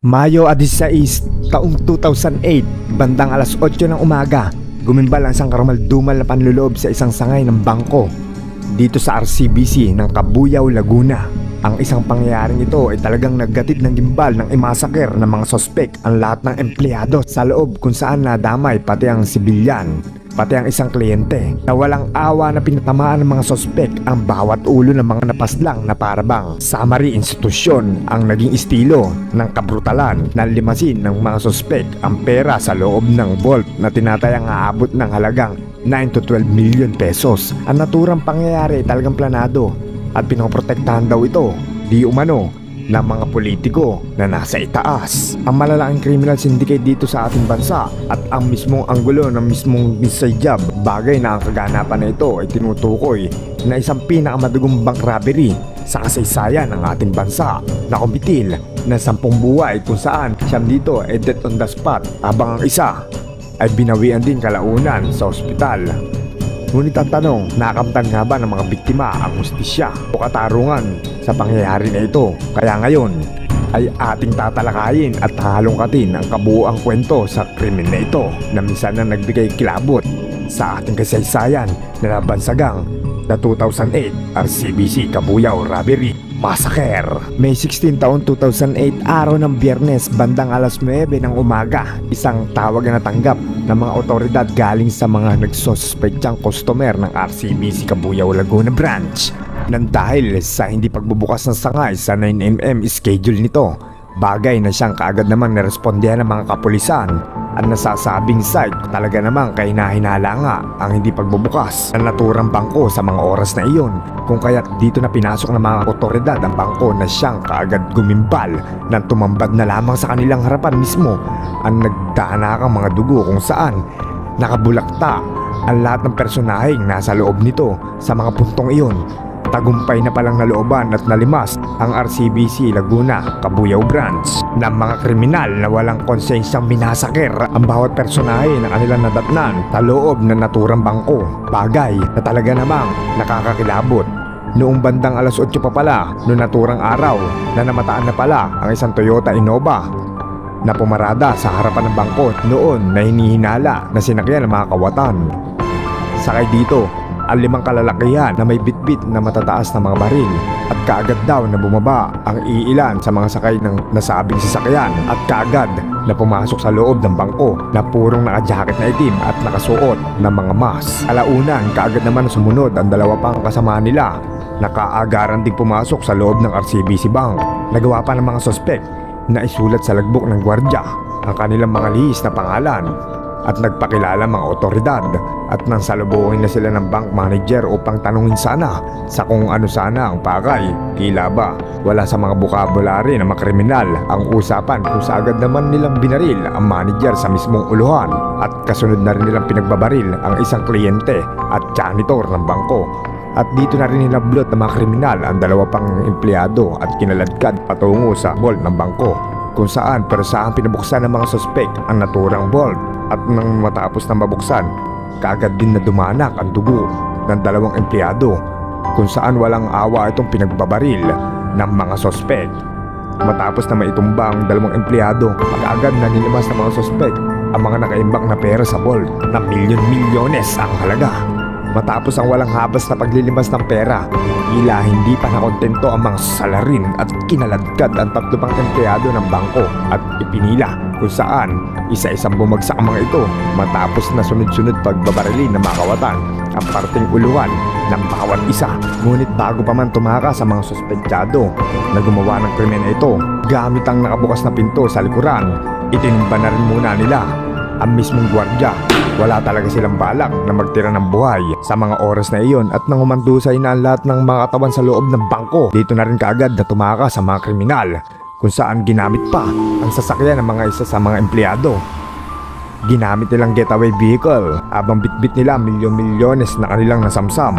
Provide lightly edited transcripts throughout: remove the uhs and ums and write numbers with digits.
Mayo 16, taong 2008, bandang alas 8 ng umaga, gumimbal ang isang karumaldumal na panluloob sa isang sangay ng bangko dito sa RCBC ng Cabuyao, Laguna. Ang isang pangyayaring ito ay talagang naggatid ng gimbal ng imasaker ng mga sospek ang lahat ng empleyado sa loob, kung saan nadamay pati ang sibilyan, pati ang isang kliyente, na walang awa na pinatamaan ng mga sospek ang bawat ulo ng mga napaslang na parabang summary institusyon. Ang naging estilo ng kabrutalan na limasin ng mga sospek ang pera sa loob ng vault na tinatayang aabot ng halagang 9 to 12 million pesos. Ang naturang pangyayari talagang planado at pinoprotektahan daw ito di umano ng mga politiko na nasa itaas. Ang malalaking criminal syndicate dito sa ating bansa at ang mismong anggulo ng mismong inside job, bagay na ang kaganapan na ito ay tinutukoy na isang pinakamadugong bank robbery sa kasaysayan ng ating bansa na kumitil na 10 buhay, kung saan siyam dito ay death on the spot habang ang isa ay binawian din kalaunan sa ospital. Ngunit ang tanong, nakamtan nga ba ng mga biktima ang hustisya o katarungan sa pangyayari na ito? Kaya ngayon ay ating tatalakayin at halongkatin ang kabuuang kwento sa krimen na ito na minsan na nagbigay kilabot sa ating kasaysayan na nabansagang na 2008 RCBC Cabuyao Robbery Massacre. May 16 taon 2008, araw ng Biyernes, bandang alas 9 ng umaga, isang tawag na natanggap ng mga otoridad galing sa mga nagsosuspektiyang customer ng RCBC Cabuyao Laguna Branch nang dahil sa hindi pagbubukas ng sangay sa 9am schedule nito. Bagay na siyang kaagad namang narespondihan ng mga kapulisan. Ang nasasabing site talaga namang kahinahinala nga ang hindi pagbubukas ng naturang bangko sa mga oras na iyon, kung kaya't dito na pinasok ng mga otoridad ang bangko na siyang kaagad gumimbal nang tumambad na lamang sa kanilang harapan mismo ang nagdaanakang mga dugo, kung saan nakabulakta ang lahat ng personaheng nasa loob nito. Sa mga puntong iyon, tagumpay na palang nalooban at nalimas ang RCBC Laguna Cabuyao Branch ng mga kriminal na walang konsensyang minasaker ang bawat personahe na kanilang nadatnan sa loob ng naturang bangko. Bagay na talaga namang nakakakilabot. Noong bandang alas 8 pa pala noong naturang araw na namataan na pala ang isang Toyota Innova na pumarada sa harapan ng bangko noon na hinihinala na sinakyan ng mga kawatan. Sakay dito ang 5 kalalakihan na may bitbit na matataas na mga baril, at kaagad daw na bumaba ang iilan sa mga sakay ng nasabing sasakyan at kaagad na pumasok sa loob ng bangko na purong naka-jacket na itim at nakasuot ng mga mask. Alaunan, kaagad naman sumunod ang 2 pang kasama nila na kaagaran ding pumasok sa loob ng RCBC Bank. Nagawa pa ng mga sospek na isulat sa lagbok ng gwardya ang kanilang mga lihis na pangalan at nagpakilala mga otoridad, at nang salubungin na sila ng bank manager upang tanungin sana sa kung ano sana ang pakay. Tila ba wala sa mga bukabulary ng mga kriminal ang usapan kung sa agad naman nilang binaril ang manager sa mismong uluhan, at kasunod na rin nilang pinagbabaril ang isang kliyente at janitor ng bangko. At dito na rin hinablot ng mga kriminal ang 2 pang empleyado at kinaladkad patungo sa vault ng bangko, kung saan persahan pinabuksan ng mga sospek ang naturang vault. At nang matapos na mabuksan, kaagad din na dumanak ang dugo ng 2 empleyado, kung saan walang awa itong pinagbabaril ng mga sospek. Matapos na maitumba ang 2 empleyado, kaagad na nilabas ng mga sospek ang mga nakaimbak na pera sa vault na milyon-milyones ang halaga. Matapos ang walang habas na paglilimas ng pera, tila hindi pa nakontento ang mga salarin at kinaladkad ang 3 pang empleyado ng bangko at ipinila, kung saan isa-isang bumagsak ang mga ito matapos na sunod-sunod pagbabarilin ng mga kawatan ang parting uluhan ng bawat isa. Ngunit bago pa man tumakas sa mga suspektado na gumawa ng krimen na ito, gamit ang nakabukas na pinto sa likuran, itinumba na rin muna nila ang mismong gwardya. Wala talaga silang balak na magtira ng buhay sa mga oras na iyon, at nang umandusay na ang lahat ng mga katawan sa loob ng bangko, dito na rin kaagad na tumakas sa mga kriminal, kung saan ginamit pa ang sasakyan ng mga isa sa mga empleyado. Ginamit nilang getaway vehicle habang bitbit nila milyon-milyones na kanilang nasamsam.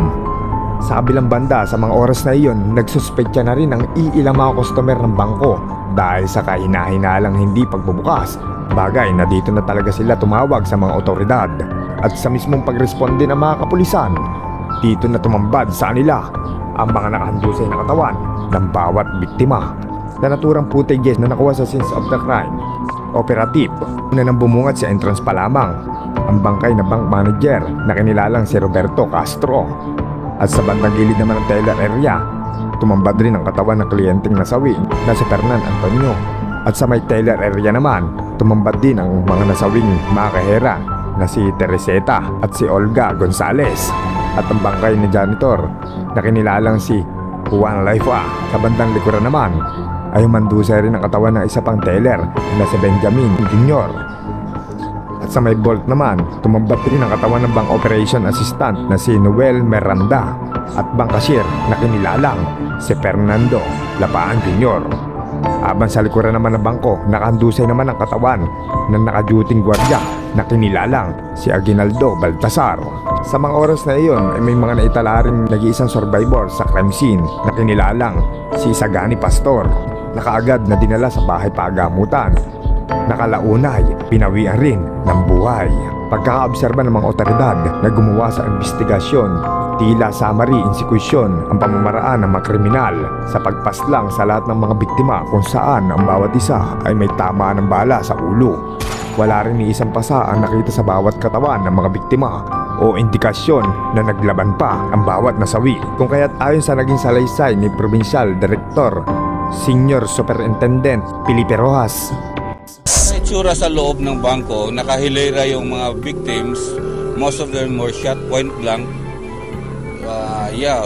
Sa kabilang banda, sa mga oras na iyon, nagsuspektya na rin ang iilang mga customer ng bangko dahil sa kahina-hinalang hindi pagbubukas. Bagay na dito na talaga sila tumawag sa mga otoridad, at sa mismong pagresponde ng mga kapulisan, dito na tumambad sa kanila ang mga nakahandusay na katawan ng bawat biktima. na naturang footages na nakuha sa scenes of the crime. Operative, una nang bumungad sa entrance pa lamang ang bangkay na bank manager na kinilalang si Roberto Castro. At sa bandang gilid naman ng teller area, tumambad rin ang katawan ng kliyenteng nasawi na si Fernan Antonio. At sa may teller area naman, tumambad din ang mga nasawing mga kahera na si Tereseta at si Olga Gonzales. At ang bangkay ni janitor na kinilalang si Juan Laifa. Sa bandang likuran naman ay humandusay rin ang katawan ng isa pang teller na si Benjamin Jr. At sa may bolt naman, tumambad rin ang katawan ng bank operation assistant na si Noel Miranda at bank cashier na kinilalang si Fernando Lapaan Jr. Habang sa likuran naman ng bangko, nakahandusay naman ang katawan ng nakaduting gwardiya na kinilalang si Aguinaldo Baltasar. Sa mga oras na iyon ay may mga naitala rin nag-iisang survivor sa crime scene na kinilalang si Isagani Pastor na kaagad na dinala sa bahay pagamutan. Nakalaunay, pinawian rin ng buhay. Pagkakaobserba ng mga otoridad na gumawa sa investigasyon, tila summary insecution ang pamamaraan ng mga kriminal sa pagpaslang sa lahat ng mga biktima kung saan ang bawat isa ay may tama ng bala sa ulo. Wala rin ni isang pasa ang nakita sa bawat katawan ng mga biktima o indikasyon na naglaban pa ang bawat nasawi. Kung kaya't ayon sa naging salaysay ni Provincial Director Senior Superintendent Felipe Rojas, itsura sa loob ng bangko, nakahilera yung mga victims. Most of them were shot point blank.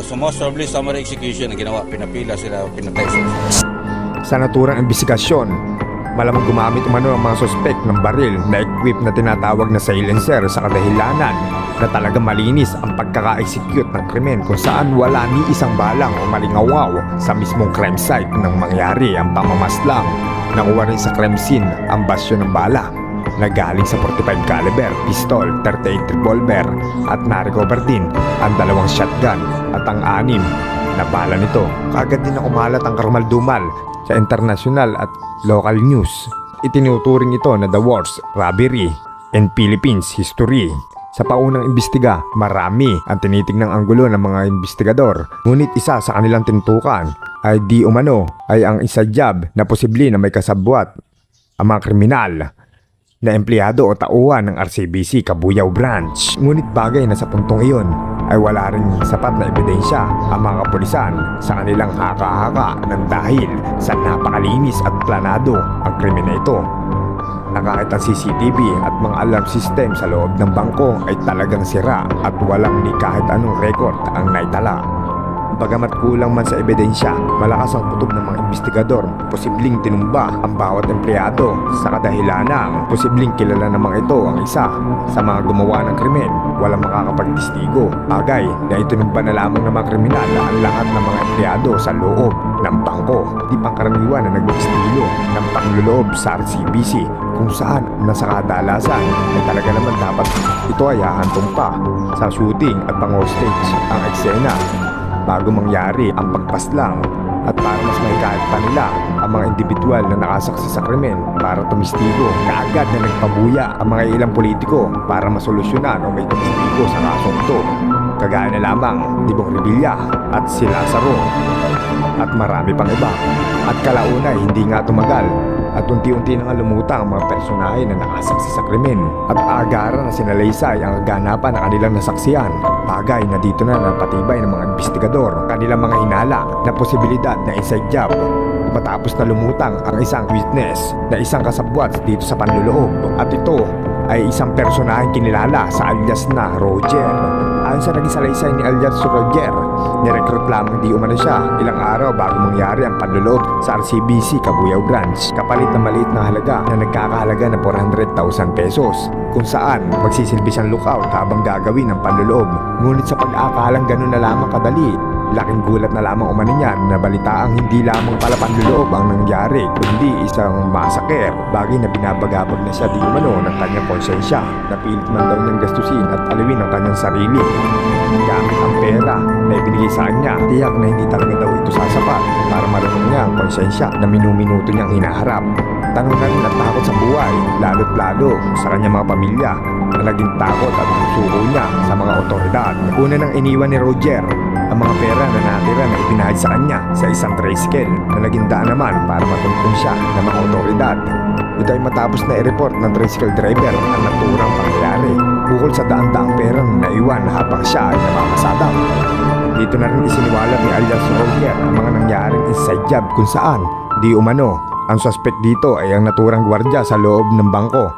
So most probably summary execution na ginawa. Pinapila sila, pinatay sila. Sa naturang investigasyon, malamang gumamit umano ang mga suspect ng baril na equip na tinatawag na silencer sa kadahilanan na talagang malinis ang pagkaka-execute ng krimen kung saan wala ni isang balang o malingawaw sa mismong crime site nang mangyari ang pamamaslang. Nakuha rin sa crime scene ang basyo ng bala na galing sa 45 caliber pistol, 38 revolver at na-recover din ang 2 shotgun at ang 6 na bala nito. Kaagad din na umalat ang karumaldumal sa international at local news. Itinuturing ito na the worst robbery in Philippines history. Sa paunang imbestiga, marami ang tinitignang anggulo ng mga investigador. Ngunit isa sa kanilang tintukan ay di umano ay ang isadyab na posible na may kasabwat ang mga kriminal na empleyado o tauhan ng RCBC Cabuyao Branch. Ngunit bagay na sa puntong iyon ay wala rin sapat na ebidensya ang mga kapulisan sa kanilang haka-haka ng dahil sa napakalinis at planado ang krimen na ito. Na kahit ang CCTV at mga alarm system sa loob ng bangko ay talagang sira at walang ni kahit anong record ang naitala. Bagamat kulang man sa ebidensya, malakas ang kutob ng mga investigador. Posibleng tinumba ang bawat empleyado sa kadahilanang posibleng kilala namang ito ang isa sa mga gumawa ng krimen. Walang makakapagtistigo. Bagay na itinumba na lamang ng mga kriminal ang lahat ng mga empleyado sa loob ng bangko. Di pangkaraniwan na nag-estilo ng pangluloob sa RCBC kung saan nasa kadalasan ay talaga naman dapat ito ay hahantong pa sa shooting at pang-hostage ang eksena bago mangyari ang pagpaslang at para mas mahikayat pa nila ang mga individual na nakasaksi sa krimen para tumistigo. Kaagad na nagpabuya ang mga ilang politiko para masolusyonan o may tumistigo sa kasong ito. Kagaya na lamang Dibong Revilla at si Lazaro at marami pang iba. At kalaunay hindi nga tumagal at unti-unti na nga lumutang ang mga personahe na nakasaksi sa krimen at aagaran na sinalaysay ang ganapan ng kanilang nasaksihan. Bagay na dito na napatibay ng mga investigador kanilang mga hinala na posibilidad na inside job matapos na lumutang ang isang witness na isang kasabwat dito sa panluloob at ito ay isang personaheng kinilala sa alias na Roger. Ayon sa naging salaysay ni alias Roger, nirecruit lamang di umano siya ilang araw bago mangyari ang panluloob sa RCBC Cabuyao Branch kapalit na maliit na halaga na nagkakahalaga ng 400,000 pesos kung saan magsisilbi siyang lookout habang gagawin ang panluloob. Ngunit sa pag-aakalang ganun na lamang kadali, laking gulat na lamang umano niyan na balitaang hindi lamang pala panluloob ang nangyari kundi isang masaker. Bagay na binabagabag na siya di umano ng kanyang konsensya. Napilit man daw niyang gastusin at alawin ang kanyang sarili gamit ang pera na ibinigay sa kanya. Tiyak na hindi talaga daw ito sasapat para marunong niya ang konsensya na minuminuto niyang hinaharap. Tanong na rin at takot sa buhay, lalo't lalo sa kanyang mga pamilya na naging takot at suko niya sa mga otoridad. Una nang iniwan ni Roger ang mga pera na natira na ibinahid sa kanya sa isang tricycle na naging daan naman para matuntun siya ng mga otoridad. Ito ay matapos na i-report ng tricycle driver ang naturang pangyayari bukol sa daan-daang pera na naiwan habang siya ay namamasadaw. Dito na rin isiniwalat ni alias Roger ang mga nangyaring inside job kung saan di umano ang suspect dito ay ang naturang gwardiya sa loob ng bangko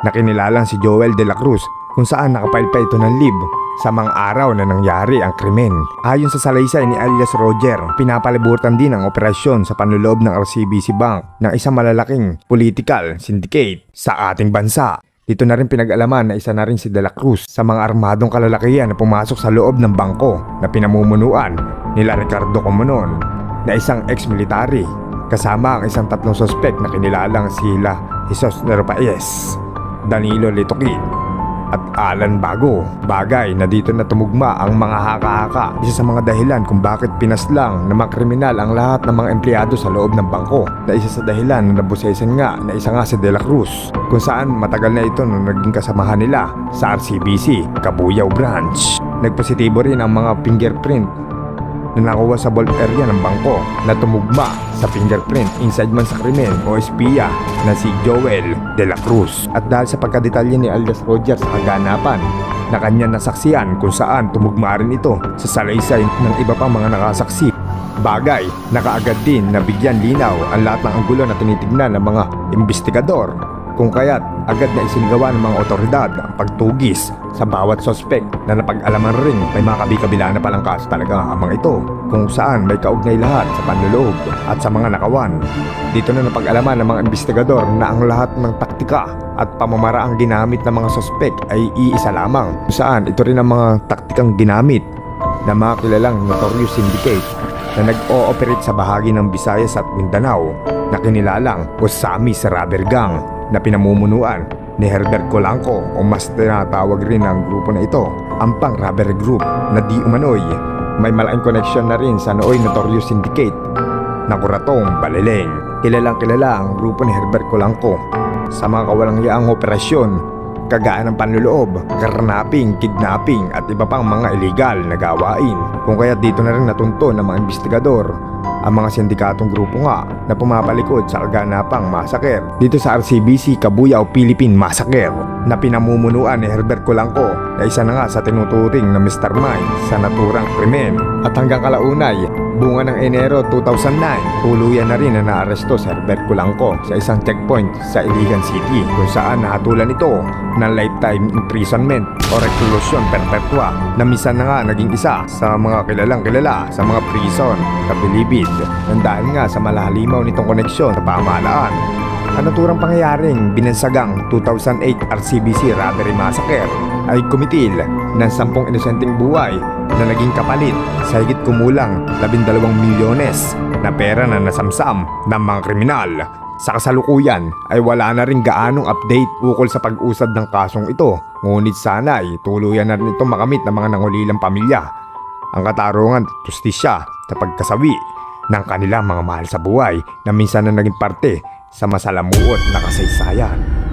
na kinilalang si Joel De La Cruz, kung saan nakapile pa ito ng leave sa mga araw na nangyari ang krimen. Ayon sa salaysay ni alias Roger, pinapalibutan din ang operasyon sa panloloob ng RCBC Bank ng isang malalaking political syndicate sa ating bansa. Dito na rin pinag-alaman na isa na rin si De La Cruz sa mga armadong kalalakihan na pumasok sa loob ng bangko na pinamumunuan nila Ricardo Comonon na isang ex-military, kasama ang isang tatlong suspect na kinilalang sila Jesus Nervaez, Danilo Litoquid at Alan Bago. Bagay na dito na tumugma ang mga haka-haka. Isa sa mga dahilan kung bakit pinaslang ng mga kriminal ang lahat ng mga empleyado sa loob ng bangko, na isa sa dahilan na nabusesan nga na isa nga si De La Cruz, kung saan matagal na ito nung naging kasamahan nila sa RCBC Cabuyao Branch. Nagpositibo rin ang mga fingerprint na nakuha sa vault area ng bangko na tumugma sa fingerprint inside man sa krimen o espiya na si Joel De La Cruz. At dahil sa pagkadetalye ni alias Roger sa kaganapan na kanya nasaksiyan kung saan tumugma rin ito sa salaysay ng iba pang mga nakasaksi, bagay na kaagad din na bigyan linaw ang lahat ng anggulo na tinitignan ng mga investigador, kung kaya't agad na isinigawa ng mga otoridad ang pagtugis sa bawat sospek na napag-alaman rin may mga kabi-kabila na palang kaso talaga ang mga ito, kung saan may kaugnay lahat sa panloloob at sa mga nakawan. Dito na napag-alaman ng mga investigador na ang lahat ng taktika at pamamaraang ginamit ng mga sospek ay iisa lamang, kung saan ito rin ang mga taktikang ginamit ng mga kilalang notorious syndicate na nag-ooperate sa bahagi ng Visayas at Mindanao na kinilalang Osamis Rubber Gang na pinamumunuan ni Herbert Colanco, o mas tinatawag rin ng grupo na ito ang Pang Rubber Group, na di umano'y may malaking koneksyon na rin sa nooy notorious syndicate na Kuratong Balileng. Kilalang kilala ang grupo ni Herbert Colanco sa mga kawalang yaang operasyon kagaya ng panloloob, karnaping, kidnapping at iba pang mga illegal na gawain, kung kaya dito na rin natunto ng mga investigador ang mga sindikatong grupo nga na pumapalikod sa kaganapang masaker dito sa RCBC Cabuyao Philippine Massacre na pinamumunuan ni Herbert Colanco, na isa na nga sa tinuturing na mastermind sa naturang krimen. At hanggang kalaunay, bunga ng Enero 2009, tuluyan na rin na naaresto si Herbert Colanco sa isang checkpoint sa Iligan City, kung saan nahatulan ito ng lifetime imprisonment o reclusion perpetua, na minsan na nga naging isa sa mga kilalang kilala sa mga prison sa Bilibid, nang dahil nga sa malahalimaw nitong koneksyon sa pamahalaan. Ang naturang pangyayaring binansagang 2008 RCBC Robbery Massacre ay kumitil ng 10 inosenteng buhay na naging kapalit sa higit kumulang 12 milyones na pera na nasamsam ng mga kriminal. Sa kasalukuyan ay wala na rin gaanong update ukol sa pag-usad ng kasong ito, ngunit sana ay tuluyan na rin itong makamit ng mga nangulilang pamilya ang katarungan at justisya sa pagkasawi ng kanilang mga mahal sa buhay na minsan na naging parte sa masalamuot na kasaysayan.